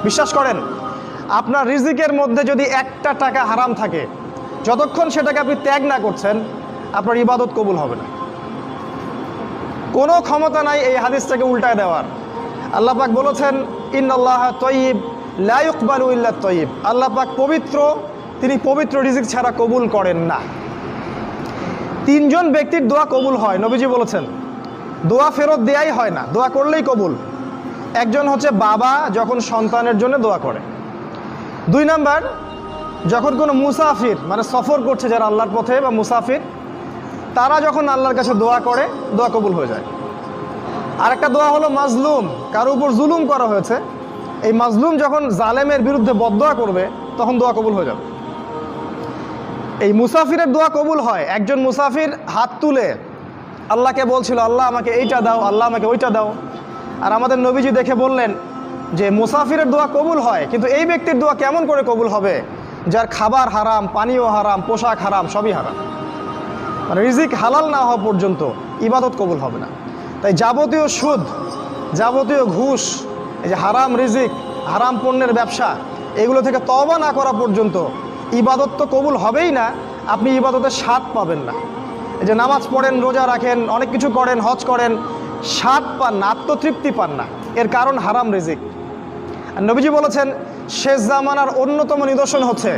বিশ্বাস করেন, আপনার রিজিকের মধ্যে যদি একটা টাকা হারাম থাকে, যতক্ষণ সেটাকে আপনি ত্যাগ না করছেন, আপনার ইবাদত কবুল হবে না। কোনো ক্ষমতা নাই এই হাদিসটাকে উল্টায় দেওয়ার। আল্লাহ পাক বলেছেন, ইন্নাল্লাহা তয়্যিব লা ইকবালু ইল্লা তয়্যিব। আল্লাহ পাক পবিত্র, তিনি পবিত্র রিজিক ছাড়া কবুল করেন না। তিনজন ব্যক্তির দোয়া কবুল হয়, নবীজি বলেছেন। দোয়া ফেরত দেয়াই হয় না, দোয়া করলেই কবুল। একজন হচ্ছে বাবা যখন সন্তানের জন্য দোয়া করে। 2 নাম্বার, যখন কোনো মুসাফির মানে সফর করছে যারা আল্লাহর পথে বা মুসাফির, তারা যখন আল্লাহর কাছে দোয়া করে, দোয়া কবুল হয়ে যায়। আরেকটা দোয়া হলো মাজলুম, কারো উপর জুলুম করা হয়েছে, এই মাজলুম যখন জালেমের বিরুদ্ধে বদদোয়া করবে, তখন দোয়া কবুল হয়ে যাবে। এই মুসাফিরের দোয়া কবুল হয়। একজন মুসাফির হাত তুলে আল্লাহকে বলছিল, আল্লাহ আমাকে এইটা দাও, আল্লাহ আমাকে ওইটা দাও। আর আমাদের নবীজি দেখে বললেন যে মুসাফিরের দোয়া কবুল হয়, কিন্তু এই ব্যক্তির দোয়া কেমন করে কবুল হবে যার খাবার হারাম, পানীয় হারাম, পোশাক হারাম, সবই হারাম। মানে রিজিক হালাল না হওয়া পর্যন্ত ইবাদত কবুল হবে না। তাই যাবতীয় সুদ, যাবতীয় ঘুষ, এই যে হারাম রিজিক, হারাম পণ্যের ব্যবসা, এগুলো থেকে তওবা না করা পর্যন্ত ইবাদত তো কবুল হবেই না, আপনি ইবাদতের স্বাদ পাবেন না। এই যে নামাজ পড়েন, রোজা রাখেন, অনেক কিছু করেন, হজ করেন, স্বাদ পান না, আত্মতৃপ্তি পান না। এর কারণ হারাম রিজিক। আর নবীজি বলেছেন, শেষ জামানার অন্যতম নিদর্শন হচ্ছে